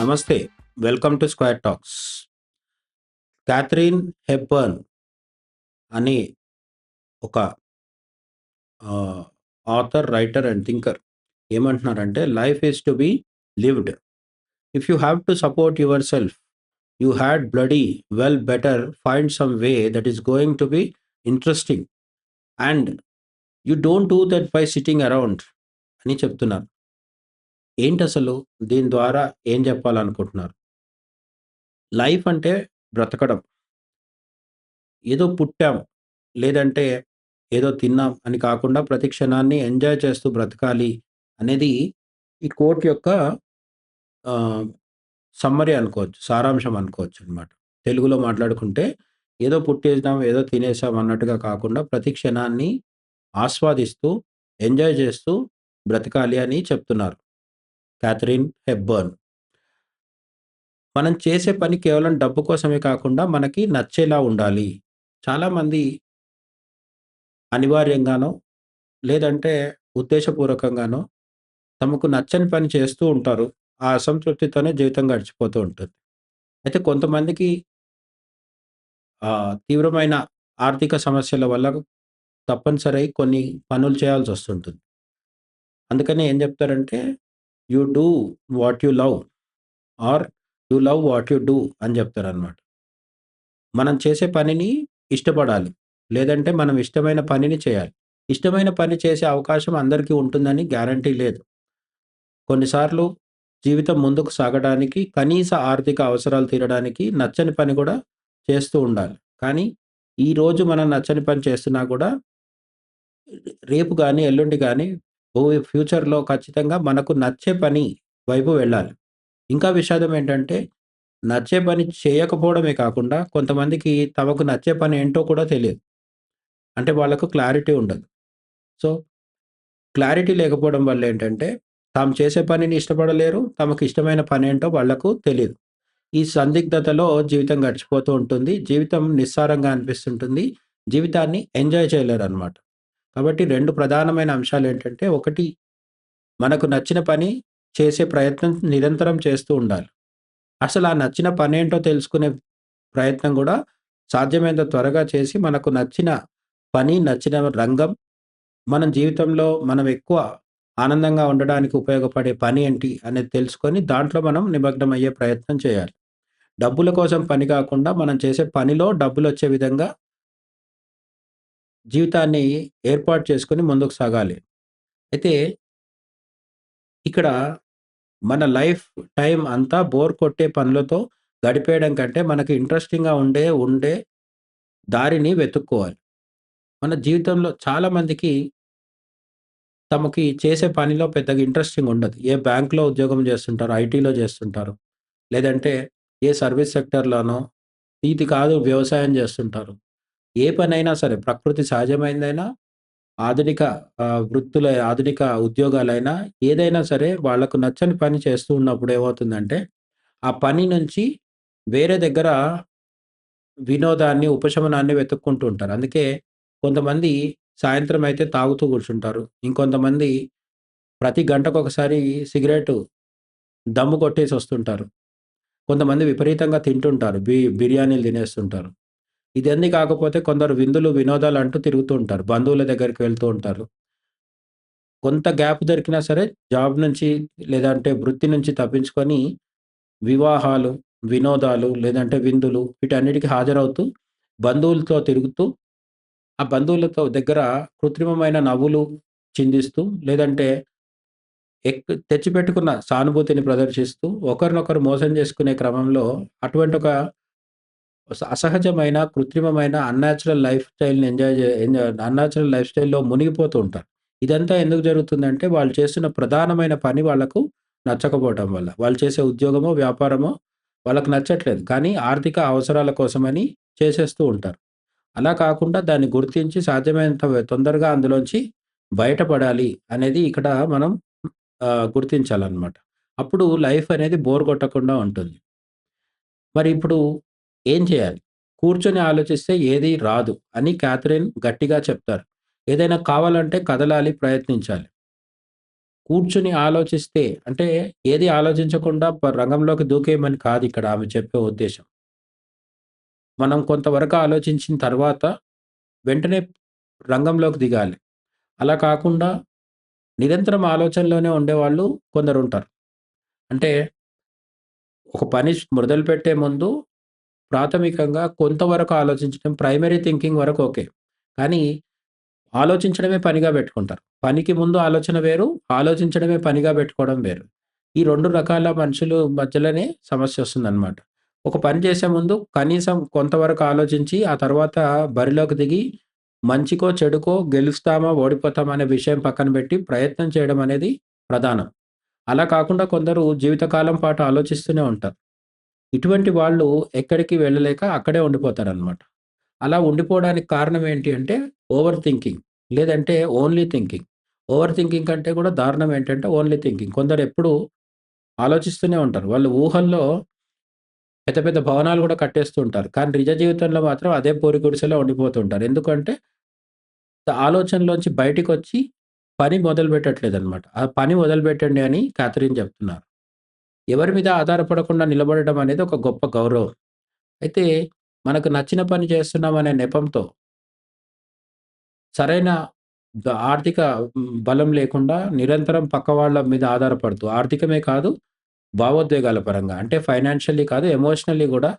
నమస్తే. Welcome to square talks. Catherine Hepburn అని ఒక ఆహ్, ఆథర్, రైటర్ అండ్ థింకర్ ఏమంటున్నారంటే, "life is to be lived. If you have to support your self, you had bloody well better find some way that is going to be interesting and you don't do that by sitting around" అని చెప్తున్నారు. ఏంటసలు? దీని ద్వారా ఏం చెప్పాలనుకుంటున్నారు? Life అంటే బ్రతకడం. ఏదో పుట్టాం, లేదంటే ఏదో తిన్నాం అని కాకుండా ప్రతి క్షణాన్ని ఎంజాయ్ చేస్తూ బ్రతకాలి అనేది ఈ కోట్ యొక్క ఆహ్, సమ్మరీ అనుకోవచ్చు. సారాంశం అనుకోవచ్చనమాట. తెలుగులో మాట్లాడుకుంటే ఏదో పుట్టేసాం, ఏదో తినేసాం అన్నట్టుగా కాకుండా ప్రతి క్షణాన్ని ఆస్వాదిస్తూ, ఎంజాయ్ చేస్తూ బ్రతకాలి అని చెప్తున్నారు. Catherine Hepburn. మనం చేసే పని కేవలం డబ్బు కోసమే కాకుండా మనకి నచ్చేలా ఉండాలి. చాలామంది అనివార్యంగానో, లేదంటే ఉద్దేశపూర్వకంగానో తమకు నచ్చని పని చేస్తూ ఉంటారు. ఆ అసంతృప్తితోనే జీవితం గడిచిపోతూ ఉంటుంది. అయితే కొంతమందికి తీవ్రమైన ఆర్థిక సమస్యల వల్ల తప్పనిసరై కొన్ని పనులు చేయాల్సొస్తుంటుంది. అందుకని ఏం జెప్తారంటే, "you do what you love or you love what you do" అని జెప్తారనమాట. మనం చేసే పనిని ఇష్టపడాలి. లేదంటే మనం ఇష్టమైన పనిని చేయాలి. ఇష్టమైన పని చేసే అవకాశం అందరికీ ఉంటుందని గ్యారంటీ లేదు. కొన్నిసార్లు జీవితం ముందుకు సాగడానికి, కనీస ఆర్థిక అవసరాలు తీరడానికి నచ్చని పని కూడా చేస్తూ ఉండాలి. కానీ, ఈరోజు మనం నచ్చని పని చేస్తున్నా కూడా రేపు గాని, ఎల్లుండి గాని ఫ్యూచర్‌లో ఖచ్చితంగా మనకు నచ్చే పని వైపు వెళ్ళాలి. ఇంకా విషాదం ఏంటంటే, నచ్చే పని చేయకపోవడమే కాకుండా కొంతమందికి తమకు నచ్చే పని ఏంటో కూడా తెలియదు. అంటే వాళ్ళకు క్లారిటీ ఉండదు. సో, క్లారిటీ లేకపోవడం వల్ల ఏంటంటే, తాము చేసే పనిని ఇష్టపడలేరు. తమకు ఇష్టమైన పనేంటో వాళ్ళకు తెలీదు. ఈ సందిగ్ధతలో జీవితం గడిచిపోతూ ఉంటుంది. జీవితం నిస్సారంగా అనిపిస్తుంటుంది. జీవితాన్ని ఎంజాయ్ చేయలేరనమాట. కాబట్టి 2 ప్రధానమైన అంశాలేంటంటే, ఒకటి మనకు నచ్చిన పని చేసే ప్రయత్నం నిరంతరం చేస్తూ ఉండాలి. అసలు ఆ నచ్చిన పనేంటో తెలుసుకునే ప్రయత్నం గూడా సాధ్యమైనంత త్వరగా చేసి, మనకు నచ్చిన పని, నచ్చిన రంగం, మనం జీవితంలో మనం ఎక్కువ ఆనందంగా ఉండడానికి ఉపయోగపడే పని ఏంటి అనేది తెలుసుకొని, దాంట్లో మనం నిమగ్నమయ్యే ప్రయత్నం చేయాలి. డబ్బుల కోసం పని కాకుండా, మనం చేసే పనిలో డబ్బులొచ్చే విధంగా జీవితాన్ని ఏర్పాటు చేసుకొని ముందుకు సాగాలి. అయితే ఇక్కడ మన లైఫ్ టైమ్ అంతా బోర్ కొట్టే పనులతో గడిపేయడం కంటే, మనకి ఇంట్రెస్టింగ్‌గా ఉండే దారిని వెతుక్కోవాలి. మన జీవితంలో చాలామందికి తమకి చేసే పనిలో పెద్దగా ఇంట్రెస్టింగ్ ఉండదు. ఏ బ్యాంక్‌లో ఉద్యోగం చేస్తుంటారు, ఐటీలో చేస్తుంటారు. లేదంటే ఏ సర్విస్ సెక్టార్‌లోనో, ఇది కాదు వ్యవసాయం చేస్తుంటారు. ఏ పనైనా సరే ప్రకృతి సహజమైనదైనా, ఆధునిక వృత్తుల ఆధునిక ఉద్యోగాలైనా ఏదైనా సరే వాళ్ళకు నచ్చని పని చేస్తూ ఉన్నప్పుడు ఏమవుతుందంటే, ఆ పని నుంచి వేరే దగ్గర వినోదాన్ని, ఉపశమనాన్ని వెతుక్కుంటూ ఉంటారు. అందుకే కొంతమంది సాయంత్రం అయితే తాగుతూ కూర్చుంటారు. ఇంకొంతమంది ప్రతి గంటకొకసారి సిగరెటు దమ్ము కొట్టేసి వస్తుంటారు. కొంతమంది విపరీతంగా తింటుంటారు. బిర్యానీలు తినేస్తుంటారు. ఇదన్నీ కాకపోతే కొందరు విందులు, వినోదాలంటూ తిరుగుతూ ఉంటారు. బంధువుల దగ్గరికి వెళ్తూ ఉంటారు. కొంత గ్యాప్ దొరికినా సరే జాబ్ నుంచి లేదంటే వృత్తి నుంచి తప్పించుకొని వివాహాలు, వినోదాలు లేదంటే విందులు వీటన్నిటికి హాజరవుతూ బంధువులతో తిరుగుతూ, ఆ బంధువులతో దగ్గర కృత్రిమమైన నవ్వులు చిందిస్తూ లేదంటే తెచ్చిపెట్టుకున్న సానుభూతిని ప్రదర్శిస్తూ ఒకరినొకరు మోసం చేసుకునే క్రమంలో అటువంటి ఒక అసహజమైన, కృత్రిమమైన అన్‌న్యాచురల్ లైఫ్ స్టైల్‌లో మునిగిపోతూ ఉంటారు. ఇదంతా ఎందుకు జరుగుతుందంటే, వాళ్ళు చేస్తున్న ప్రధానమైన పని వాళ్ళకు నచ్చకపోవటం వల్ల. వాళ్ళు చేసే ఉద్యోగమో, వ్యాపారమో వాళ్ళకి నచ్చట్లేదు. కానీ ఆర్థిక అవసరాల కోసమని చేసేస్తూ ఉంటారు. అలా కాకుండా దాన్ని గుర్తించి సాధ్యమైనంత తొందరగా అందులోంచి బయటపడాలి అనేది ఇక్కడ మనం గుర్తించాలనమాట. అప్పుడు లైఫ్ అనేది బోర్ కొట్టకుండా ఉంటుంది. మరి ఇప్పుడు ఏం చేయాలి? కూర్చొని ఆలోచిస్తే ఏది రాదు అని క్యాథరిన్ గట్టిగా చెప్తారు. ఏదైనా కావాలంటే కదలాలి, ప్రయత్నించాలి. కూర్చొని ఆలోచిస్తే అంటే ఏది ఆలోచించకుండా రంగంలోకి దూకేయమని కాదు ఇక్కడ ఆమె చెప్పే ఉద్దేశ్యం. మనం కొంతవరకు ఆలోచించిన తర్వాత వెంటనే రంగంలోకి దిగాలి. అలా కాకుండా నిరంతరం ఆలోచనలోనే ఉండేవాళ్ళు కొందరుంటారు. అంటే ఒక పని మొదలుపెట్టే ముందు ప్రాథమికంగా కొంతవరకు ఆలోచించడం ప్రైమరీ థింకింగ్ వరకు ఓకే. కానీ ఆలోచించడమే పనిగా పెట్టుకుంటారు. పనికి ముందు ఆలోచన వేరు, ఆలోచించడమే పనిగా పెట్టుకోవడం వేరు. ఈ 2 రకాల మనుషులు మధ్యలోనే సమస్యొస్తుందనమాట. ఒక పని చేసే ముందు కనీసం కొంతవరకు ఆలోచించి, ఆ తర్వాత బరిలోకి దిగి మంచికో, చెడుకో గెలుస్తామా, ఓడిపోతామా అనే విషయం పక్కన పెట్టి ప్రయత్నం చేయడం అనేది ప్రధానం. అలా కాకుండా కొందరు జీవితకాలం పాటు ఆలోచిస్తూనే ఉంటారు. ఇటువంటి వాళ్ళు ఎక్కడికి వెళ్ళలేక అక్కడే ఉండిపోతారనమాట. అలా ఉండిపోవడానికి కారణం ఏంటి అంటే ఓవర్ థింకింగ్. లేదంటే ఓన్లీ థింకింగ్. ఓవర్ థింకింగ్ కంటే కూడా దారుణం ఏంటంటే ఓన్లీ థింకింగ్. కొందరెప్పుడూ ఆలోచిస్తూనే ఉంటారు. వాళ్ళు ఊహల్లో పెద్ద పెద్ద భవనాలు గూడా కట్టేస్తూ ఉంటారు. కానీ నిజ జీవితంలో మాత్రం అదే పూరిగుడిసెలో ఉండిపోతూ ఉంటారు. ఎందుకంటే ఆలోచనలోంచి బయటికొచ్చి పని మొదలుపెట్టట్లేదనమాట. ఆ పని మొదలుపెట్టండి అని క్యాథరిన్ చెప్తున్నారు. ఎవరి మీద ఆధారపడకుండా నిలబడడం అనేది ఒక గొప్ప గౌరవం. అయితే మనకు నచ్చిన పని చేస్తున్నామనే నెపంతో సరైన ఆర్థిక బలం లేకుండా నిరంతరం పక్క వాళ్ళ మీద ఆధారపడుతూ ఆర్థికమే కాదు, భావోద్వేగాల పరంగా అంటే ఫైనాన్షియల్లీ కాదు, ఎమోషనల్లీ గూడా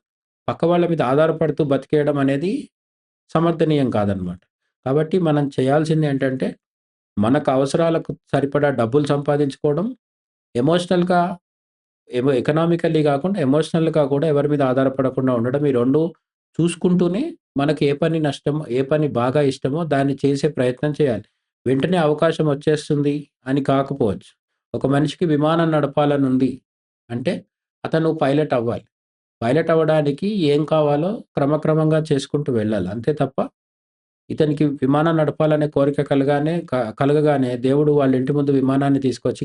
పక్క వాళ్ళ మీద ఆధారపడుతూ బతికేయడం అనేది సమర్థనీయం కాదనమాట. కాబట్టి మనం చేయాల్సిందేంటంటే, మనకు అవసరాలకు సరిపడా డబ్బులు సంపాదించుకోవడం, ఎమోషనల్‌గా ఎకనామికల్లీ గాకుండా ఎమోషనల్‌గా కూడా ఎవరి మీద ఆధారపడకుండా ఉండడం. ఈ 2 చూసుకుంటూనే మనకి ఏ పని నష్టమో, ఏ పని బాగా ఇష్టమో దాన్ని చేసే ప్రయత్నం చేయాలి. వెంటనే అవకాశం వచ్చేస్తుంది అని కాకపోవచ్చు. ఒక మనిషికి విమానం నడపాలనుంది అంటే అతను పైలట్ అవ్వాలి. పైలట్ అవ్వడానికి ఏం కావాలో క్రమక్రమంగా చేసుకుంటూ వెళ్ళాలి. అంతే తప్ప ఇతనికి విమానం నడపాలనే కోరిక కలగగానే దేవుడు వాళ్ళ ఇంటి ముందు విమానాన్ని తీసుకొచ్చి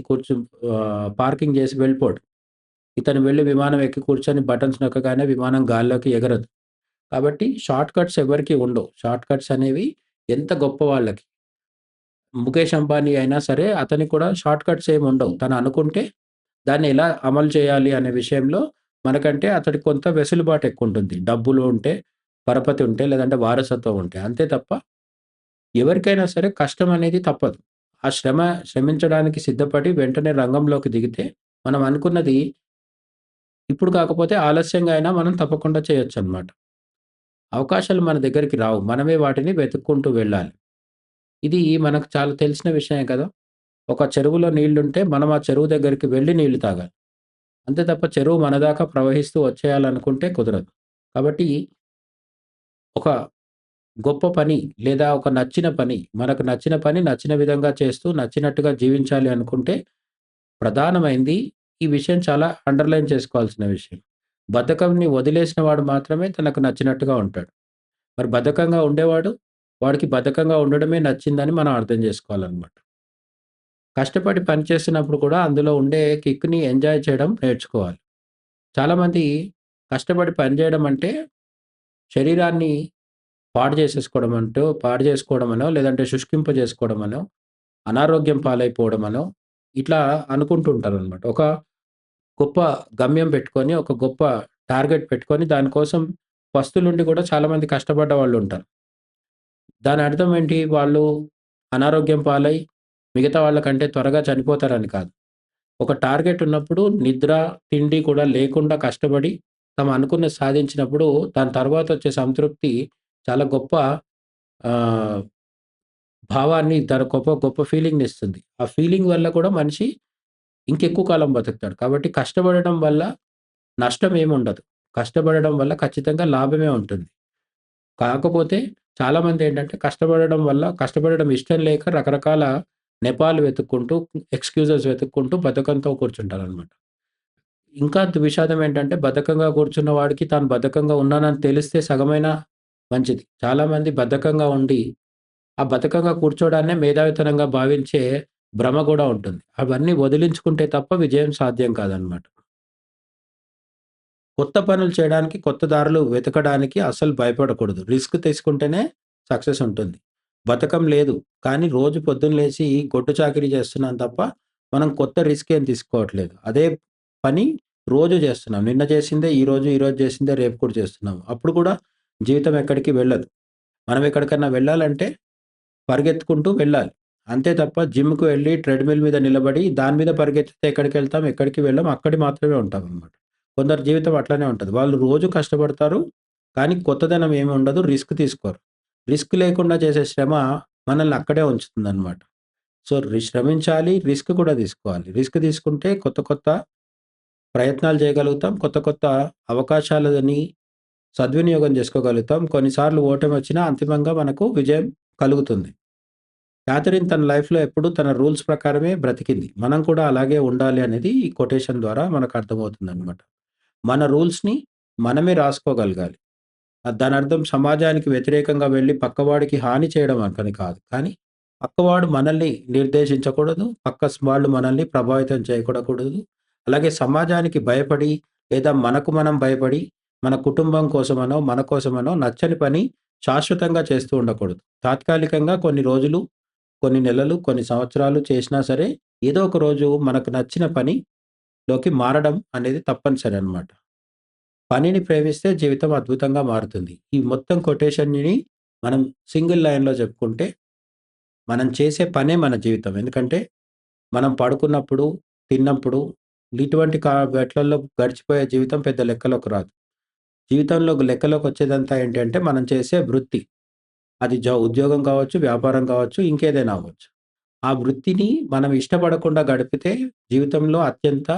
పార్కింగ్ చేసి వెళ్ళిపోడు. ఇతను వెళ్లి విమానం ఎక్కి కూర్చొని బటన్స్ నొక్కగానే విమానం గాల్లోకి ఎగరదు. కాబట్టి షార్ట్ కట్స్ ఎవరికీ ఉండవు. షార్ట్ కట్స్ అనేవి ఎంత గొప్ప వాళ్ళకి. ముఖేష్ అంబానీ అయినా సరే అతనికి కూడా షార్ట్ కట్స్ ఏమి ఉండవు. తను అనుకుంటే దాన్ని ఎలా అమలు చేయాలి అనే విషయంలో మనకంటే అతడికి కొంత వెసులుబాటు ఎక్కువుంటుంది. డబ్బులు ఉంటే, పరపతి ఉంటే, లేదంటే వారసత్వం ఉంటే. అంతే తప్ప ఎవరికైనా సరే కష్టం అనేది తప్పదు. ఆ శ్రమించడానికి సిద్ధపడి వెంటనే రంగంలోకి దిగితే మనం అనుకున్నది ఇప్పుడు కాకపోతే ఆలస్యంగా అయినా మనం తప్పకుండా చేయొచ్చనమాట. అవకాశాలు మన దగ్గరికి రావు. మనమే వాటిని వెతుక్కుంటూ వెళ్ళాలి. ఇది మనకు చాలా తెలిసిన విషయమే కదా! ఒక చెరువులో నీళ్లుంటే మనం ఆ చెరువు దగ్గరికి వెళ్లి నీళ్లు తాగాలి. అంతే తప్ప చెరువు మన దాకా ప్రవహిస్తూ వచ్చేయాలనుకుంటే కుదరదు. కాబట్టి ఒక గొప్ప పని లేదా ఒక నచ్చిన పని, మనకు నచ్చిన పని నచ్చిన విధంగా చేస్తూ నచ్చినట్టుగా జీవించాలి అనుకుంటే ప్రధానమైంది ఈ విషయం చాలా అండర్‌లైన్ చేసుకోవాల్సిన విషయం. బద్ధకంని వదిలేసిన వాడు మాత్రమే తనకు నచ్చినట్టుగా ఉంటాడు. మరి బద్ధకంగా ఉండేవాడు, వాడికి బద్ధకంగా ఉండడమే నచ్చిందని మనం అర్థం చేసుకోవాలనమాట. కష్టపడి పని చేస్తున్నప్పుడు కూడా అందులో ఉండే కిక్‌ని ఎంజాయ్ చేయడం నేర్చుకోవాలి. చాలామంది కష్టపడి పని చేయడం అంటే శరీరాన్ని పాడు చేసుకోవడమనో, లేదంటే శుష్కింపజేసుకోవడమనో, అనారోగ్యం పాలైపోవడమనో ఇట్లా అనుకుంటూ ఉంటారనమాట. ఒక గొప్ప గమ్యం పెట్టుకొని, ఒక గొప్ప టార్గెట్ పెట్టుకొని దానికోసం పస్తులుండి కూడా చాలామంది కష్టపడ్డ వాళ్ళుంటారు. దాని అర్థం ఏంటి? వాళ్ళు అనారోగ్యం పాలై మిగతా వాళ్ళకంటే త్వరగా చనిపోతారని కాదు. ఒక టార్గెట్ ఉన్నప్పుడు నిద్ర, తిండి కూడా లేకుండా కష్టపడి తాము అనుకున్నది సాధించినప్పుడు దాని తర్వాతొచ్చే సంతృప్తి చాలా గొప్ప ఆహ్, భావాన్ని గొప్ప గొప్ప ఫీలింగ్‌నిస్తుంది. ఆ ఫీలింగ్ వల్ల కూడా మనిషి ఇంకెక్కువ కాలం బతుకుతాడు. కాబట్టి కష్టపడడం వల్ల నష్టమేముండదు. కష్టపడడం వల్ల ఖచ్చితంగా లాభమే ఉంటుంది. కాకపోతే చాలామందేంటంటే కష్టపడడం ఇష్టం లేక రకరకాల నెపాలు వెతుక్కుంటూ, ఎక్స్‌క్యూజెస్ వెతుక్కుంటూ బద్ధకంతో కూర్చుంటారనమాట. ఇంకా విషాదం ఏంటంటే బద్ధకంగా కూర్చున్న వాడికి తాను బద్ధకంగా ఉన్నానని తెలిస్తే సగమైనా మంచిది. చాలామంది బద్ధకంగా ఉండి, ఆ బద్ధకంగా కూర్చోడాన్నే మేధావితనంగా భావించే భ్రమ గూడా ఉంటుంది. అవన్నీ వదిలించుకుంటే తప్ప విజయం సాధ్యం కాదనమాట. కొత్త పనులు చేయడానికి, కొత్త దారులు వెతకడానికి అస్సలు భయపడకూడదు. రిస్క్ తీసుకుంటేనే సక్సెస్ ఉంటుంది. బద్ధకం లేదు. కానీ రోజు పొద్దున్న లేసి గొడ్డు చాకిరీ చేస్తున్నాను తప్ప, మనం కొత్త రిస్క్ ఏం తీసుకోవట్లేదు. అదే పని రోజు చేస్తున్నాం. నిన్న చేసిందే ఈరోజు, ఈరోజు చేసిందే రేపు కూడా చేస్తున్నాం. అప్పుడు కూడా జీవితం ఎక్కడికి వెళ్ళదు. మనం ఎక్కడికన్నా వెళ్ళాలంటే పరిగెత్తుకుంటూ వెళ్ళాలి. అంతే తప్ప జిమ్‌కి వెళ్లి ట్రెడ్‌మిల్ మీద నిలబడి దాని మీద పరిగెత్తితే ఎక్కడికెళ్తాం? ఎక్కడికి వెళ్ళం. అక్కడి మాత్రమే ఉంటామనమాట. కొందరి జీవితం అట్లనే ఉంటది. వాళ్ళు రోజు కష్టపడతారు. కానీ కొత్తదనం ఏమి ఉండదు. రిస్క్ తీసుకోరు. రిస్క్ లేకుండా చేసే శ్రమ మనల్ని అక్కడే ఉంచుతుందనమాట. సో, శ్రమించాలి. రిస్క్ కూడా తీసుకోవాలి. రిస్క్ తీసుకుంటే కొత్త కొత్త ప్రయత్నాలు చేయగలుగుతాం. కొత్త కొత్త అవకాశాలని సద్వినియోగం చేసుకోగలుగుతాం. కొన్నిసార్లు ఓటమొచ్చినా అంతిమంగా మనకు విజయం కలుగుతుంది. క్యాథరిన్ తన లైఫ్‌లో ఎప్పుడూ తన రూల్స్ ప్రకారమే బ్రతికింది. మనం కూడా అలాగే ఉండాలి అనేది ఈ కొటేషన్ ద్వారా మనకు అర్థమవుతుందనమాట. మన రూల్స్‌ని మనమే రాసుకోగలగాలి. దానర్థం సమాజానికి వ్యతిరేకంగా వెళ్లి పక్కవాడికి హాని చేయడం అని కాదు. కానీ పక్కవాడు మనల్ని నిర్దేశించకూడదు. వాళ్ళు మనల్ని ప్రభావితం చేయకూడకూడదు. అలాగే సమాజానికి భయపడి లేదా మనకు మనం భయపడి మన కుటుంబం కోసమనో, మన కోసమనో నచ్చని పని శాశ్వతంగా చేస్తూ ఉండకూడదు. తాత్కాలికంగా కొన్ని రోజులు, కొన్ని నెలలు, కొన్ని సంవత్సరాలు చేసినా సరే ఏదో ఒక రోజు మనకు నచ్చిన పనిలోకి మారడం అనేది తప్పనిసరి అన్నమాట. పనిని ప్రేమిస్తే జీవితం అద్భుతంగా మారుతుంది. ఈ మొత్తం కొటేషన్‌ని మనం సింగిల్ లైన్‌లో చెప్పుకుంటే, మనం చేసే పనే మన జీవితం. ఎందుకంటే, మనం పడుకున్నప్పుడు, తిన్నప్పుడు ఇటువంటి వేట్లల్లో గడిచిపోయే జీవితం పెద్ద లెక్కలోకి రాదు. జీవితంలో లెక్కలోకొచ్చేదంతా ఏంటంటే, మనం చేసే వృత్తి. అది ఉద్యోగం కావచ్చు, వ్యాపారం కావచ్చు, ఇంకేదైనా అవ్వచ్చు. ఆ వృత్తిని మనం ఇష్టపడకుండా గడిపితే జీవితంలో అత్యంత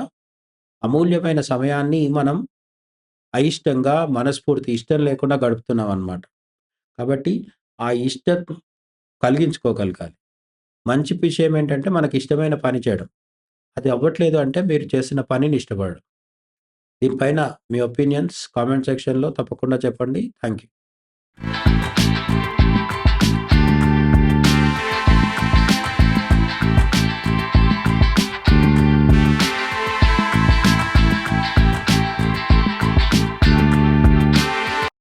అమూల్యమైన సమయాన్ని మనం అయిష్టంగా, మనస్ఫూర్తి ఇష్టం లేకుండా గడుపుతున్నామనమాట. కాబట్టి ఆ ఇష్టం కలిగించుకోగలగాలి. మంచి విషయం ఏంటంటే మనకిష్టమైన పని చేయడం. అది అవ్వట్లేదు అంటే మీరు చేసిన పనిని ఇష్టపడడం. దీనిపైన మీ ఒపీనియన్స్ కామెంట్ సెక్షన్‌లో తప్పకుండా చెప్పండి. Thank you.